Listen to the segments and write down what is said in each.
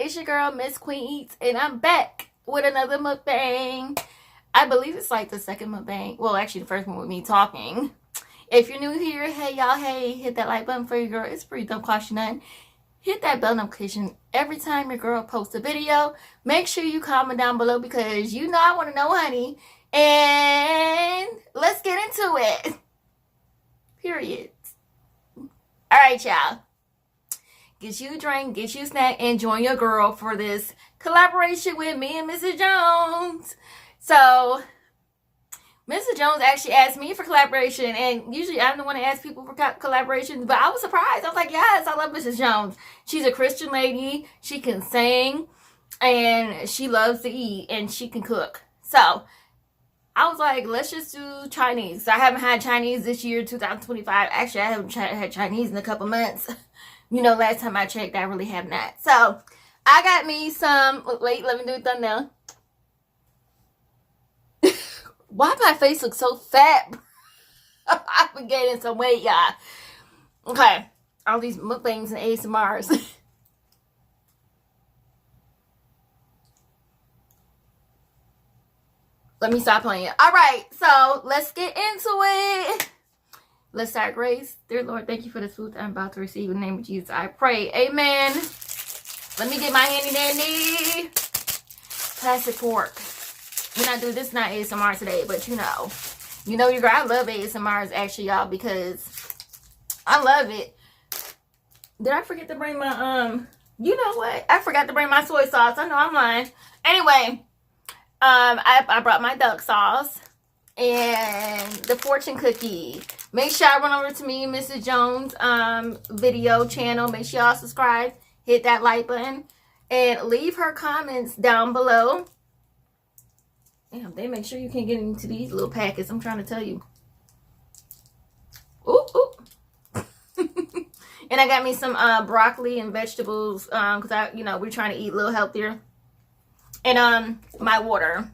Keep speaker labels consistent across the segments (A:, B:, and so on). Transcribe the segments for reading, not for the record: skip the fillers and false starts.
A: It's your girl, Miss Queen Eats, and I'm back with another mukbang. I believe it's like the second mukbang. Well, actually, the first one with me talking. If you're new here, hey y'all, hey, hit that like button for your girl. It's free, don't cost you nothing. Hit that bell notification every time your girl posts a video. Make sure you comment down below because you know I want to know, honey. And let's get into it. Period. All right, y'all. Get you a drink, get you a snack, and join your girl for this collaboration with me and Mrs. Jones. So, Mrs. Jones actually asked me for collaboration, and usually I'm the one that asks people for collaborations, but I was surprised. I was like, yes, I love Mrs. Jones. She's a Christian lady. She can sing, and she loves to eat, and she can cook. So, I was like, let's just do Chinese. So I haven't had Chinese this year, 2025. Actually, I haven't had Chinese in a couple months. You know, last time I checked, I really have not. So, I got me some... Wait, let me do it thumbnail. Why my face looks so fat? I've been gaining some weight, y'all. Okay. All these mukbangs and ASMRs. Let me stop playing. All right. So, let's get into it. Let's start, grace. Dear Lord, thank you for this food that I'm about to receive. In the name of Jesus, I pray. Amen. Let me get my handy dandy plastic fork. We're not doing this, not ASMR today, but you know your girl. I love ASMRs actually, y'all, because I love it. Did I forget to bring my You know what? I forgot to bring my soy sauce. I know I'm lying. Anyway, I brought my duck sauce and the fortune cookie. Make sure I run over to me and Mrs. Jones video channel. Make sure y'all subscribe, hit that like button, and leave her comments down below. Damn, they make sure you can't get into these little packets. I'm trying to tell you. Ooh, ooh. And I got me some broccoli and vegetables because we're trying to eat a little healthier. And my water.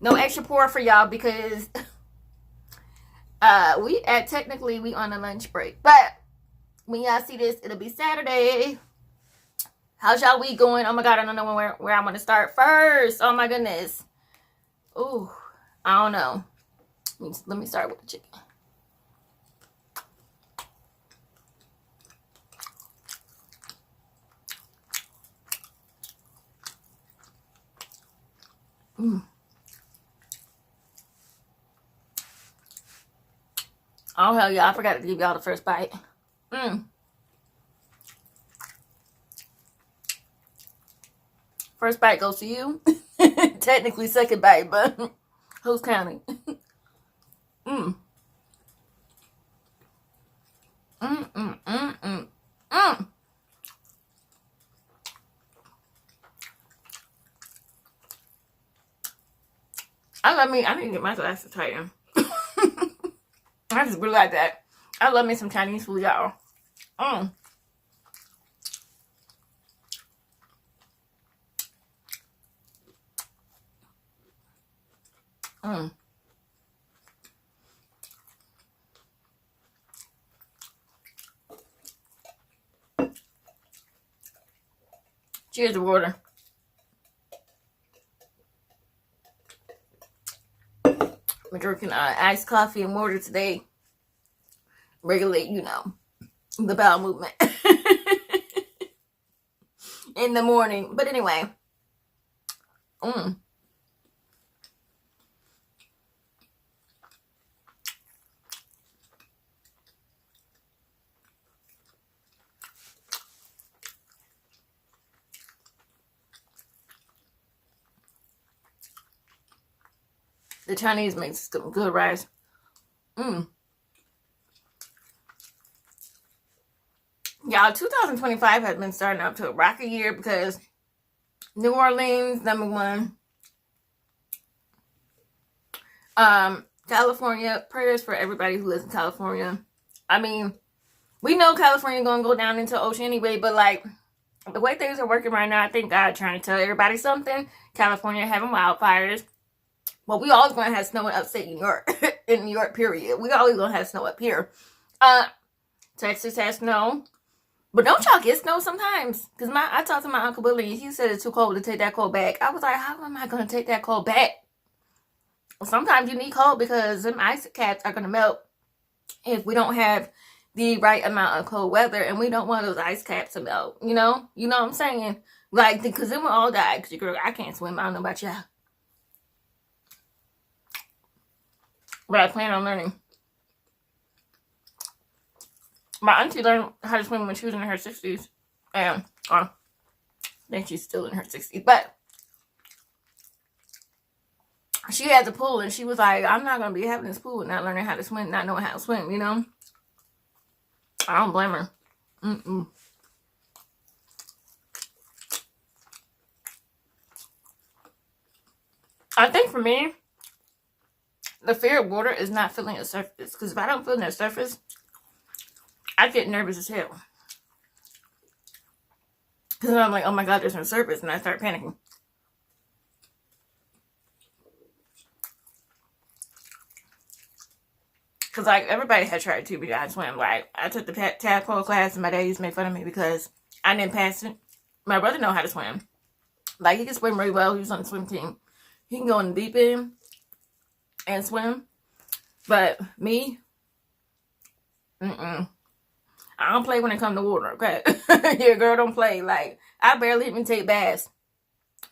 A: No extra pour for y'all because technically we on a lunch break. But when y'all see this, it'll be Saturday. How's y'all week going? Oh my God, I don't know where I'm gonna start first. Oh my goodness. Ooh, I don't know. Let me start with the chicken. Oh hell yeah, I forgot to give y'all the first bite. First bite goes to you. Technically second bite, but who's counting? I need to get my glasses tighter. I just really like that. I love me some Chinese food, y'all. Cheers to water. I'm drinking iced coffee and water today. Regulate, the bowel movement in the morning. But anyway, the Chinese makes some good rice. Y'all, 2025 has been starting out to a rocky year because New Orleans, #1. California, prayers for everybody who lives in California. I mean, we know California gonna go down into the ocean anyway, but like the way things are working right now, I think God trying to tell everybody something. California having wildfires. Well, we always gonna have snow in upstate New York. In New York, period. We always gonna have snow up here. Texas has snow. But don't y'all get snow sometimes? Because I talked to my Uncle Billy. He said it's too cold to take that cold back. I was like, how am I going to take that cold back? Sometimes you need cold because them ice caps are going to melt if we don't have the right amount of cold weather, and we don't want those ice caps to melt. You know what I'm saying? Like, because then we'll all die. Because, girl, I can't swim. I don't know about y'all. But I plan on learning. My auntie learned how to swim when she was in her 60s. And I think she's still in her 60s. But she had the pool, and she was like, I'm not going to be having this pool and not learning how to swim, not knowing how to swim, you know? I don't blame her. I think for me, the fear of water is not feeling a surface. Because if I don't feel that surface, I get nervous as hell. Because I'm like, oh my God, there's no surface. And I start panicking. Because, like, everybody had tried to be I swim. Like, I took the tadpole class, and my dad used to make fun of me because I didn't pass it. My brother know how to swim. Like, he can swim really well. He was on the swim team. He can go in the deep end and swim. But me, I don't play when it comes to water, okay? Yeah, girl, don't play. Like, I barely even take baths.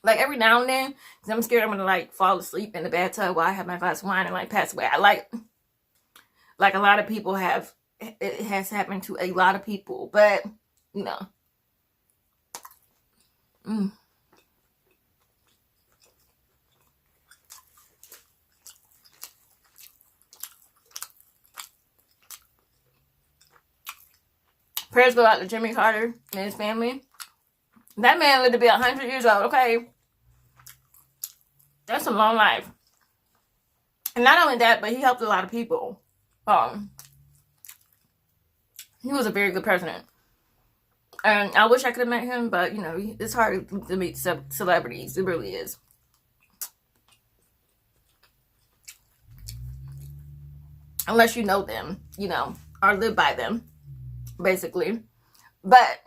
A: Like, every now and then, because I'm scared I'm going to, like, fall asleep in the bathtub while I have my glass of wine and, like, pass away. I like a lot of people have, it has happened to a lot of people, but, you know. Prayers go out to Jimmy Carter and his family. That man lived to be 100 years old, okay? That's a long life. And not only that, but he helped a lot of people. He was a very good president. And I wish I could have met him, but, you know, it's hard to meet celebrities. It really is. Unless you know them, you know, or live by them, basically. But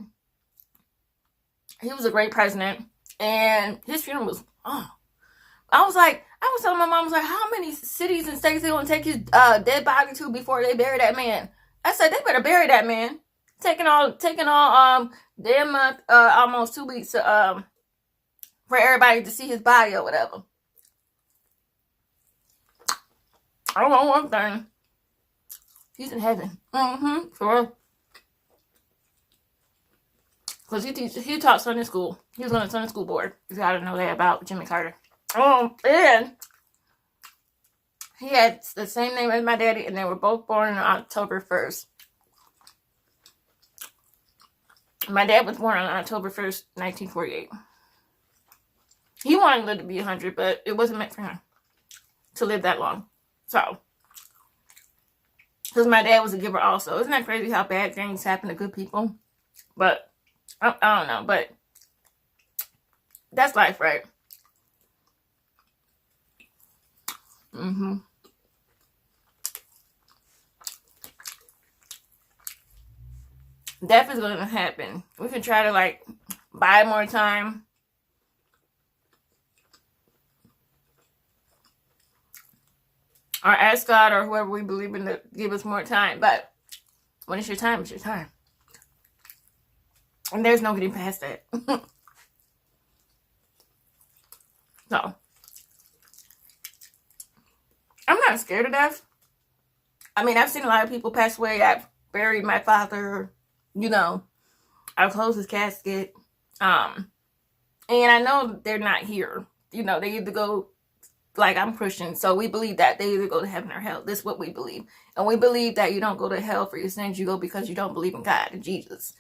A: he was a great president. And his funeral was, I was telling my mom, I was like, how many cities and states they going to take his dead body to before they bury that man? I said, they better bury that man. Taking all damn month, almost 2 weeks for everybody to see his body or whatever. I don't know one thing. He's in heaven. For real. Because he taught Sunday school. He was on the Sunday school board. If you gotta know that about Jimmy Carter. And he had the same name as my daddy, and they were both born on October 1st. My dad was born on October 1st, 1948. He wanted to live to be 100, but it wasn't meant for him to live that long. So, because my dad was a giver also. Isn't that crazy how bad things happen to good people? But, I don't know, but that's life, right? Death is going to happen. We can try to, like, buy more time. Or ask God or whoever we believe in to give us more time. But when it's your time, it's your time. And there's no getting past that. So, I'm not scared of death. I mean, I've seen a lot of people pass away. I've buried my father, you know. I've closed his casket. And I know they're not here. You know, they either go, like, I'm Christian, so we believe that they either go to heaven or hell. This is what we believe. And we believe that you don't go to hell for your sins. You go because you don't believe in God and Jesus.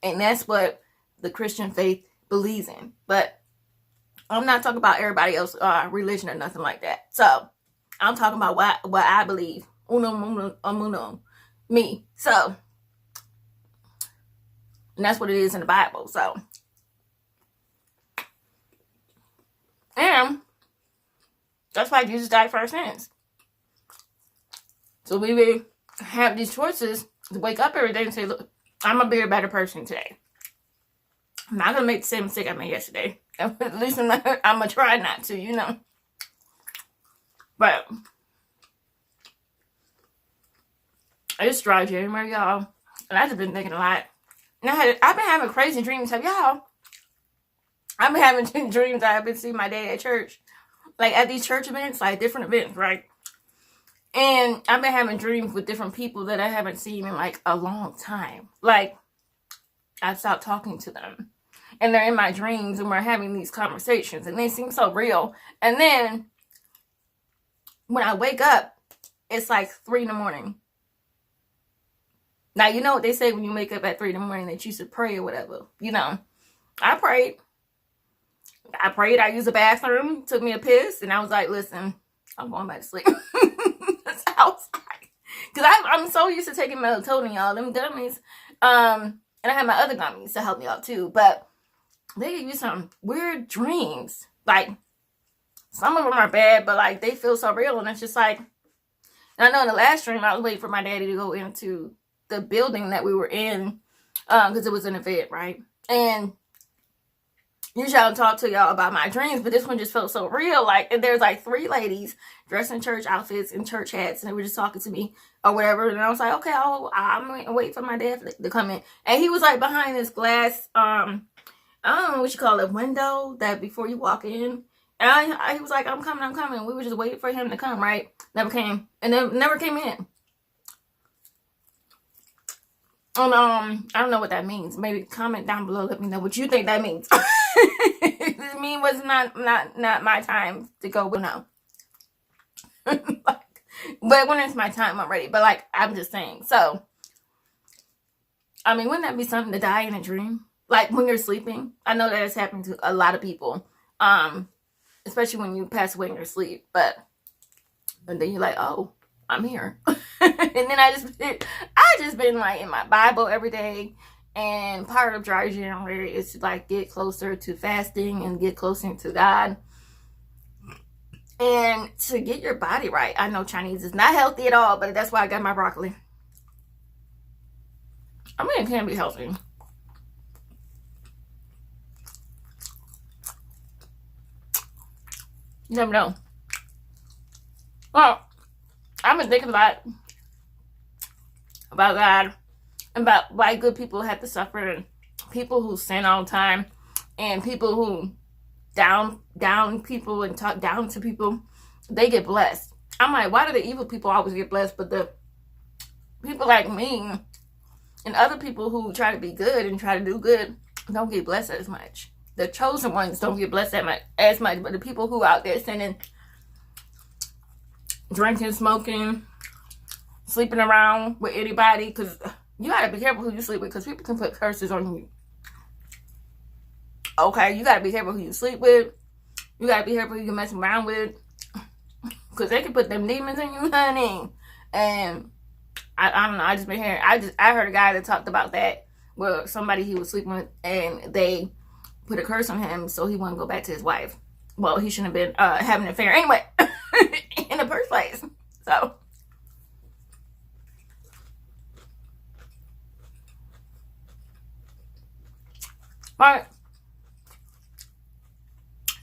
A: And that's what the Christian faith believes in. But I'm not talking about everybody else religion or nothing like that. So, I'm talking about what I believe. Uno, me. So, and that's what it is in the Bible. So, and that's why Jesus died for our sins. So we will have these choices to wake up every day and say, look, I'm gonna be a better person today. I'm not gonna make the same mistake I made yesterday. At least I'm gonna try not to, you know. But it's dry January, y'all, and I've just been thinking a lot. And I've been having crazy dreams. Have y'all? I've been having dreams that I've been seeing my dad at church, like at these church events, like different events, right? And I've been having dreams with different people that I haven't seen in like a long time. Like I've stopped talking to them, and they're in my dreams, and we're having these conversations, and they seem so real. And then when I wake up, it's like 3 in the morning. Now, you know what they say when you wake up at 3 in the morning, that you should pray or whatever. You know, I prayed. I used the bathroom, took me a piss, and I was like, listen, I'm going back to sleep. That's how I was like. Because I'm so used to taking melatonin, y'all. Them gummies. And I have my other gummies to help me out, too. But they give you some weird dreams. Like, some of them are bad, but, like, they feel so real. And it's just like, and I know in the last dream, I was waiting for my daddy to go into the building that we were in, because it was an event, right? And usually I'll talk to y'all about my dreams, but this one just felt so real. Like, and there's like 3 ladies dressed in church outfits and church hats, and they were just talking to me or whatever. And I was like, okay, I'm going to wait for my dad to come in. And he was like behind this glass, I don't know what you call it, window that before you walk in. And he was like, I'm coming. We were just waiting for him to come, right? Never came. And then never came in. And I don't know what that means. Maybe comment down below. Let me know what you think that means. This mean was not my time to go. No. But when it's my time, I'm ready. But like, I'm just saying. So, I mean, wouldn't that be something to die in a dream? Like when you're sleeping. I know that has happened to a lot of people. Especially when you pass away in your sleep. And then you're like, oh, I'm here. And then I just been like in my Bible every day, and part of dry January is to like get closer to fasting and get closer to God and to get your body right. I know Chinese is not healthy at all, but that's why I got my broccoli. I mean, it can be healthy. You never know. Well, I've been thinking about God, and about why good people have to suffer, and people who sin all the time, and people who down people and talk down to people, they get blessed. I'm like, why do the evil people always get blessed, but the people like me and other people who try to be good and try to do good don't get blessed as much? The chosen ones don't get blessed as much, but the people who out there sinning, drinking, smoking, sleeping around with anybody, because you gotta be careful who you sleep with, because people can put curses on you. Okay, you gotta be careful who you sleep with. You gotta be careful who you messing around with, because they can put them demons in you, honey. And I don't know. I just been hearing. I heard a guy that talked about that, where somebody he was sleeping with, and they put a curse on him, so he wouldn't go back to his wife. Well, he shouldn't have been having an affair anyway, in the first place. So. But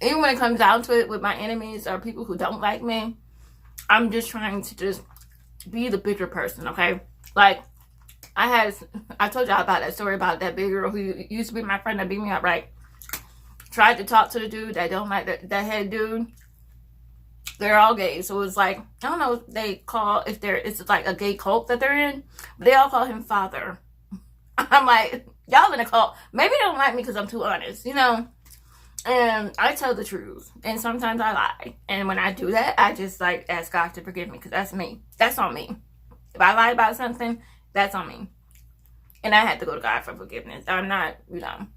A: even when it comes down to it, with my enemies or people who don't like me, I'm just trying to just be the bigger person, okay? Like, I told y'all about that story about that big girl who used to be my friend that beat me up, right? Tried to talk to the dude that don't like that head dude. They're all gay, so it's like, I don't know if they call, if it's like a gay cult that they're in, but they all call him father. I'm like, y'all in a cult. Maybe they don't like me because I'm too honest, you know? And I tell the truth. And sometimes I lie. And when I do that, I just like ask God to forgive me, because that's me. That's on me. If I lie about something, that's on me. And I had to go to God for forgiveness. I'm not,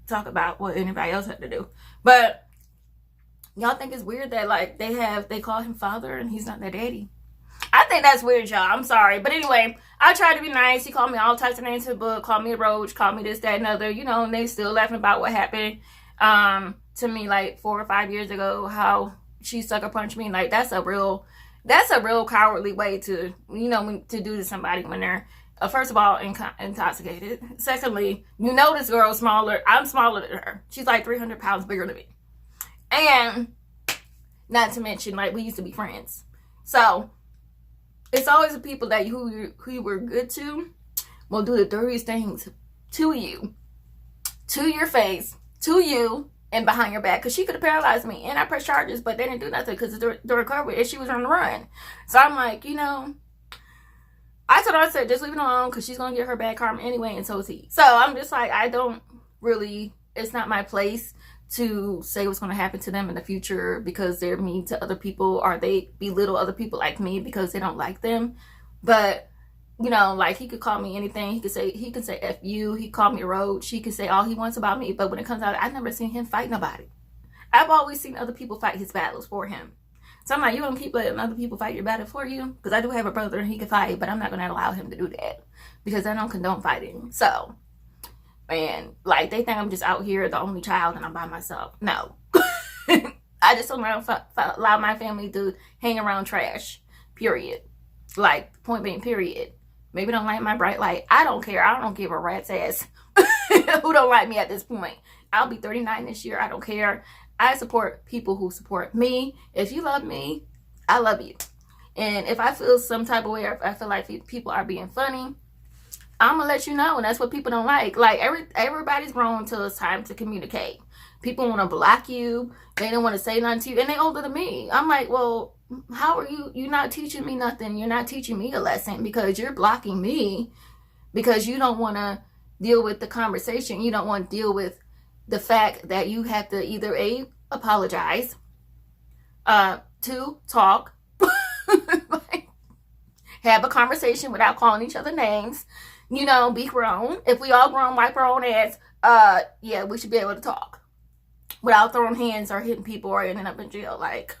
A: talk about what anybody else had to do. But y'all think it's weird that like they call him father and he's not their daddy. I think that's weird, y'all. I'm sorry. But anyway, I tried to be nice. He called me all types of names in the book. Called me a roach. Called me this, that, and other. You know, and they still laughing about what happened to me like 4 or 5 years ago. How she sucker punched me. Like, that's a real cowardly way to, to do to somebody when they're first of all, intoxicated. Secondly, you know this girl's smaller. I'm smaller than her. She's like 300 pounds bigger than me. And not to mention, like, we used to be friends. So it's always the people that who you were good to will do the dirtiest things to you, to your face, to you, and behind your back. Because she could have paralyzed me, and I pressed charges, but they didn't do nothing because the recovery, and she was on the run. So I'm like, you know, I told her, I said, just leave it alone, because she's going to get her bad karma anyway, and so is he. So I'm just like, I don't really, it's not my place to say what's going to happen to them in the future because they're mean to other people, or they belittle other people like me because they don't like them. But, you know, like, he could call me anything. He could say F you. He called me a roach. He could say all he wants about me. But when it comes out, I've never seen him fight nobody. I've always seen other people fight his battles for him. So I'm like, you want to keep letting other people fight your battle for you? Because I do have a brother and he can fight, but I'm not going to allow him to do that because I don't condone fighting. So, and like, they think I'm just out here the only child and I'm by myself. No. I just don't allow my family to hang around trash. Period. Like, point being, period. Maybe don't like my bright light. I don't care. I don't give a rat's ass who don't like me at this point. I'll be 39 this year. I don't care. I support people who support me. If you love me, I love you. And if I feel some type of way, or if I feel like people are being funny, I'm going to let you know. And that's what people don't like. Like, everybody's grown until it's time to communicate. People want to block you. They don't want to say nothing to you. And they're older than me. I'm like, well, how are you? You're not teaching me nothing. You're not teaching me a lesson because you're blocking me because you don't want to deal with the conversation. You don't want to deal with the fact that you have to either A, apologize, 2, talk, have a conversation without calling each other names, you know, be grown. If we all grown, wipe our own ass, yeah, we should be able to talk without throwing hands or hitting people or ending up in jail. Like,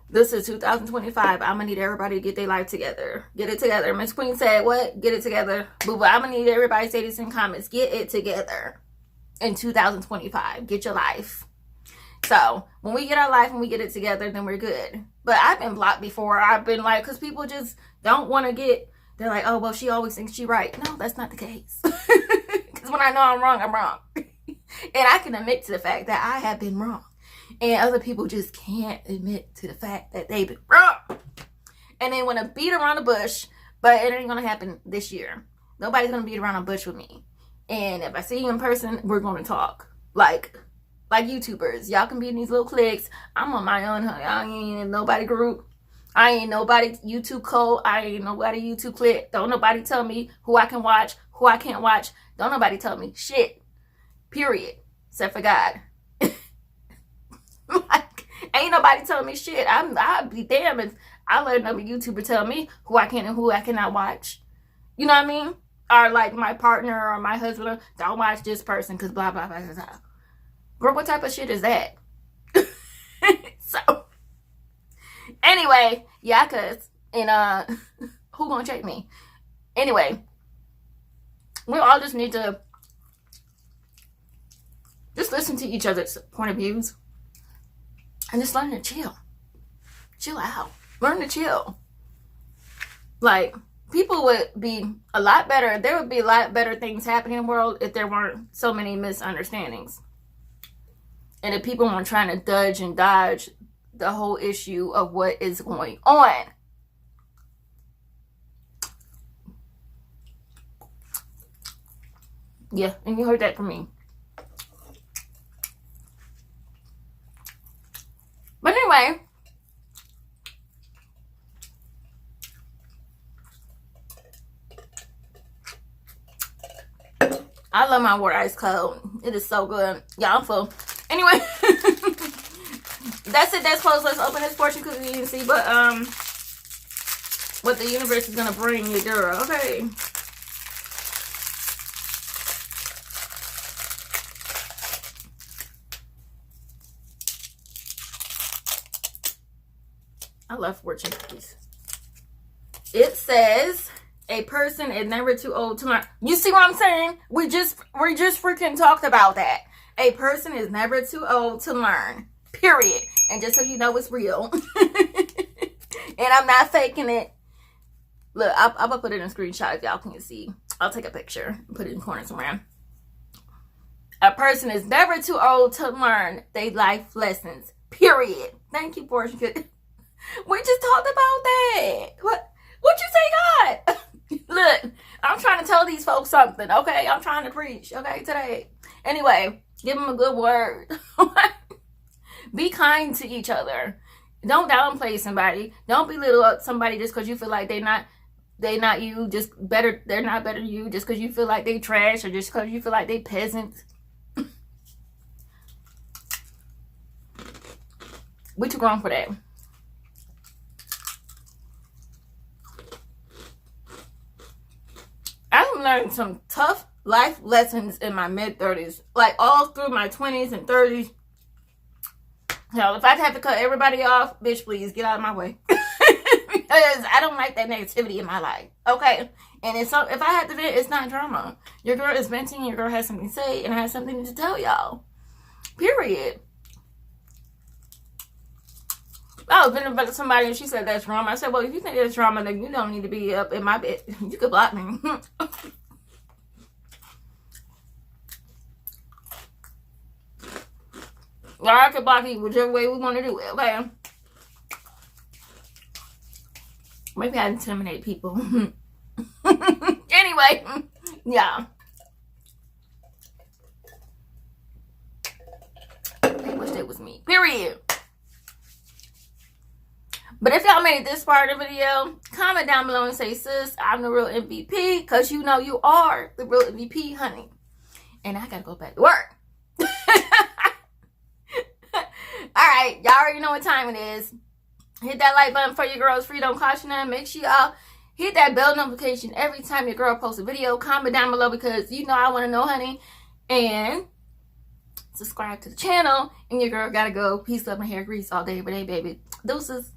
A: this is 2025. I'm gonna need everybody to get their life together. Get it together. Miss Queen said, what? Get it together. Boo boo. I'm gonna need everybody to say this in comments. Get it together in 2025. Get your life. So when we get our life and we get it together, then we're good. But I've been blocked before. I've been like, because people just don't want to get, they're like, oh, well, she always thinks she's right. No, that's not the case. Because when I know I'm wrong, I'm wrong. And I can admit to the fact that I have been wrong. And other people just can't admit to the fact that they've been wrong. And they want to beat around the bush, but it ain't going to happen this year. Nobody's going to beat around the bush with me. And if I see you in person, we're going to talk. Like YouTubers. Y'all can be in these little cliques. I'm on my own. I ain't in nobody group. I ain't nobody YouTube code. I ain't nobody YouTube clique. Don't nobody tell me who I can watch, who I can't watch. Don't nobody tell me shit. Period. Except for God. Like, ain't nobody telling me shit. I'd be damn if I let another YouTuber tell me who I can and who I cannot watch. You know what I mean? Or like my partner or my husband, don't watch this person because blah, blah, blah, blah, blah. Girl, what type of shit is that? So, anyway, yeah, cuz, and who gonna check me? Anyway, we all just need to just listen to each other's point of views and just learn to chill. Chill out. Learn to chill. Like, people would be a lot better. There would be a lot better things happening in the world if there weren't so many misunderstandings. And if people weren't trying to dodge the whole issue of what is going on. Yeah, and you heard that from me. But anyway, I love my water ice cold. It is so good. Y'all, I'm full. Anyway, that's it. That's closed. Let's open this fortune cookie and see what the universe is gonna bring you, girl. Okay. I love fortune cookies. It says a person is never too old to learn. You see what I'm saying? We just freaking talked about that. A person is never too old to learn. Period. And just so you know, it's real. And I'm not faking it. Look, I'll put it in a screenshot if y'all can see. I'll take a picture and put it in the corner somewhere. A person is never too old to learn their life lessons. Period. Thank you, Portia. We just talked about that. What you say, God? Look, I'm trying to tell these folks something, okay? I'm trying to preach, okay, today. Anyway, give them a good word. Be kind to each other. Don't downplay somebody. Don't belittle somebody just because you feel like they're not you, just better. They're not better than you just because you feel like they trash or just because you feel like they peasants. We too grown for that. I've learned some tough life lessons in my mid-30s, like all through my 20s and 30s. So if I have to cut everybody off, bitch, please get out of my way. Because I don't like that negativity in my life, okay? And if I have to vent, it's not drama. Your girl is venting, your girl has something to say, and I have something to tell y'all. Period. I was venting about somebody and she said that's drama. I said, well, if you think that's drama, then you don't need to be up in my bed. You could block me. Or I could block you whichever way we want to do it, okay? Maybe I intimidate people. Anyway, yeah. They wish it was me. Period. But if y'all made this part of the video, comment down below and say, sis, I'm the real MVP. Because you know you are the real MVP, honey. And I got to go back to work. Alright, y'all already know what time it is. Hit that like button for your girl's free, don't cost you nothing. Make sure y'all hit that bell notification every time your girl posts a video. Comment down below because you know I want to know, honey. And subscribe to the channel. And your girl got to go. Peace, love, and hair grease all day, every day, baby. Deuces.